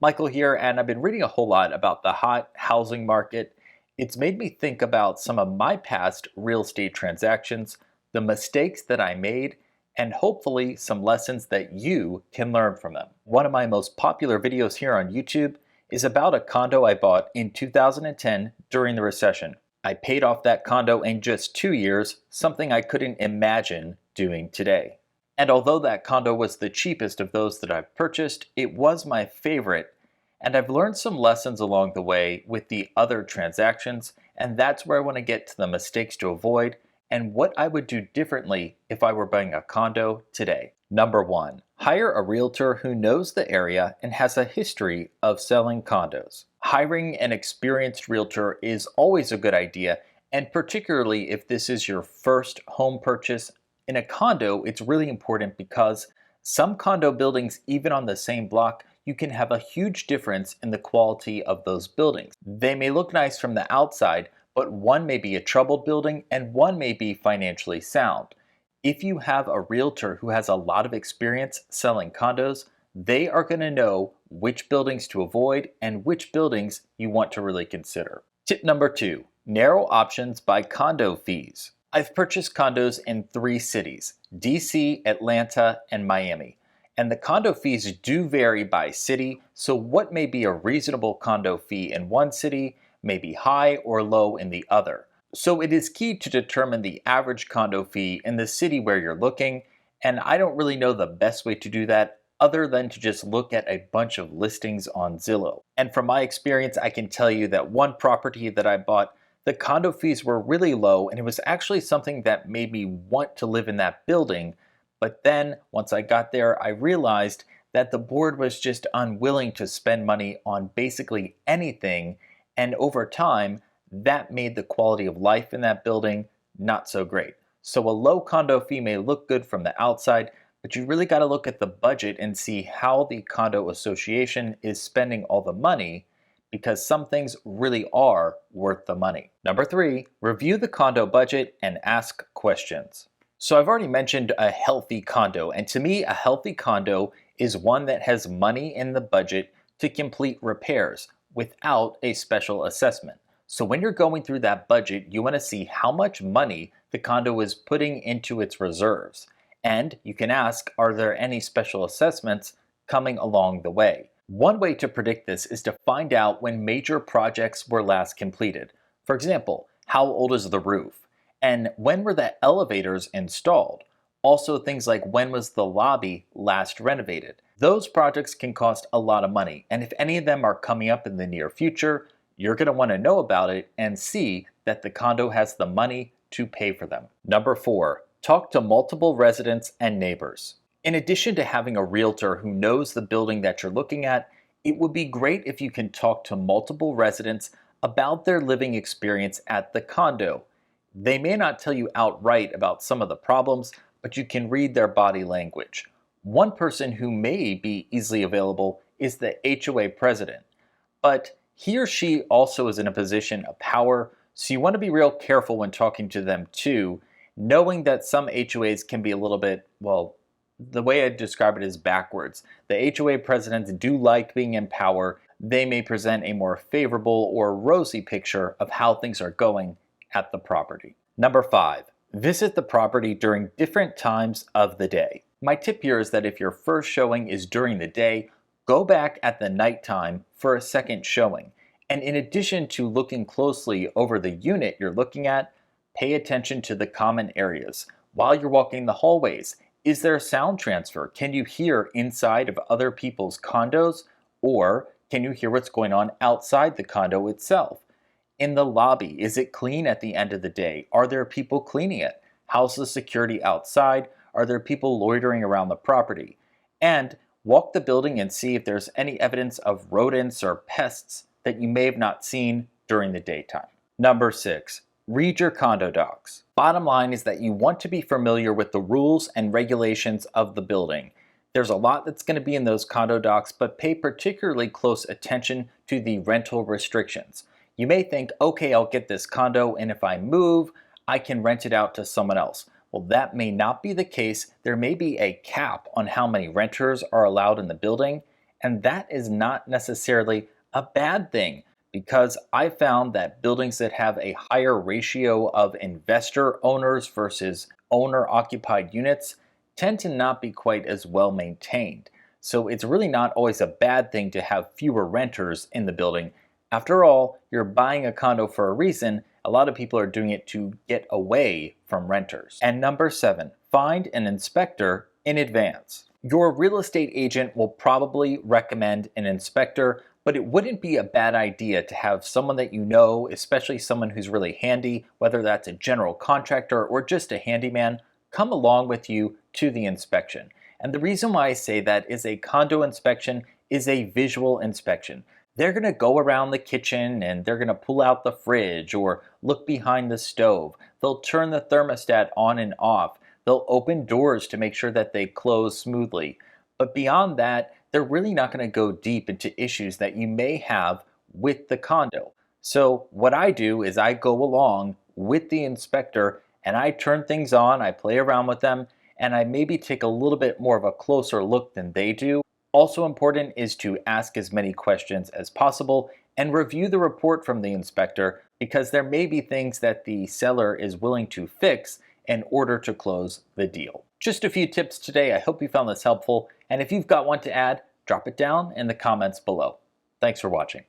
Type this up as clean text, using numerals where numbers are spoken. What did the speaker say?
Michael here, and I've been reading a whole lot about the hot housing market. It's made me think about some of my past real estate transactions, the mistakes that I made, and hopefully some lessons that you can learn from them. One of my most popular videos here on YouTube is about a condo I bought in 2010 during the recession. I paid off that condo in just 2 years, something I couldn't imagine doing today. And although that condo was the cheapest of those that I've purchased, it was my favorite. And I've learned some lessons along the way with the other transactions, and that's where I want to get to the mistakes to avoid and what I would do differently if I were buying a condo today. Number one, hire a realtor who knows the area and has a history of selling condos. Hiring an experienced realtor is always a good idea, and particularly if this is your first home purchase. In a condo, it's really important because some condo buildings, even on the same block, you can have a huge difference in the quality of those buildings. They may look nice from the outside, but one may be a troubled building and one may be financially sound. If you have a realtor who has a lot of experience selling condos, they are going to know which buildings to avoid and which buildings you want to really consider. Tip number two, narrow options by condo fees. I've purchased condos in 3 cities, DC, Atlanta, and Miami. And the condo fees do vary by city, so what may be a reasonable condo fee in one city may be high or low in the other. So it is key to determine the average condo fee in the city where you're looking, and I don't really know the best way to do that other than to just look at a bunch of listings on Zillow. And from my experience, I can tell you that one property that I bought, the condo fees were really low, and it was actually something that made me want to live in that building. But then, once I got there, I realized that the board was just unwilling to spend money on basically anything, and over time, that made the quality of life in that building not so great. So a low condo fee may look good from the outside, but you really got to look at the budget and see how the condo association is spending all the money, because some things really are worth the money. Number three, review the condo budget and ask questions. So I've already mentioned a healthy condo, and to me, a healthy condo is one that has money in the budget to complete repairs without a special assessment. So when you're going through that budget, you want to see how much money the condo is putting into its reserves. And you can ask, are there any special assessments coming along the way? One way to predict this is to find out when major projects were last completed. For example, how old is the roof? And when were the elevators installed? Also things like when was the lobby last renovated? Those projects can cost a lot of money, and if any of them are coming up in the near future, you're going to want to know about it and see that the condo has the money to pay for them. Number four, talk to multiple residents and neighbors. In addition to having a realtor who knows the building that you're looking at, it would be great if you can talk to multiple residents about their living experience at the condo. They may not tell you outright about some of the problems, but you can read their body language. One person who may be easily available is the HOA president, but he or she also is in a position of power, so you want to be real careful when talking to them too, knowing that some HOAs can be a little bit, well, the way I describe it is backwards. The HOA presidents do like being in power. They may present a more favorable or rosy picture of how things are going at the property. Number five, visit the property during different times of the day. My tip here is that if your first showing is during the day, go back at the nighttime for a second showing. And in addition to looking closely over the unit you're looking at, pay attention to the common areas. While you're walking the hallways, is there sound transfer? Can you hear inside of other people's condos? Or can you hear what's going on outside the condo itself? In the lobby, is it clean at the end of the day? Are there people cleaning it? How's the security outside? Are there people loitering around the property? And walk the building and see if there's any evidence of rodents or pests that you may have not seen during the daytime. Number six, read your condo docs. Bottom line is that you want to be familiar with the rules and regulations of the building. There's a lot that's going to be in those condo docs, but pay particularly close attention to the rental restrictions. You may think, okay, I'll get this condo, and if I move, I can rent it out to someone else. Well, that may not be the case. There may be a cap on how many renters are allowed in the building, And that is not necessarily a bad thing because I found that buildings that have a higher ratio of investor owners versus owner occupied units tend to not be quite as well maintained. So it's really not always a bad thing to have fewer renters in the building. After all, you're buying a condo for a reason. A lot of people are doing it to get away from renters. And number 7, find an inspector in advance. Your real estate agent will probably recommend an inspector, but it wouldn't be a bad idea to have someone that you know, especially someone who's really handy, whether that's a general contractor or just a handyman, come along with you to the inspection. And the reason why I say that is a condo inspection is a visual inspection. They're going to go around the kitchen and they're going to pull out the fridge or look behind the stove. They'll turn the thermostat on and off. They'll open doors to make sure that they close smoothly. But beyond that, they're really not going to go deep into issues that you may have with the condo. So what I do is I go along with the inspector and I turn things on, I play around with them, and I maybe take a little bit more of a closer look than they do. Also important is to ask as many questions as possible and review the report from the inspector because there may be things that the seller is willing to fix in order to close the deal. Just a few tips today. I hope you found this helpful. And if you've got one to add, drop it down in the comments below. Thanks for watching.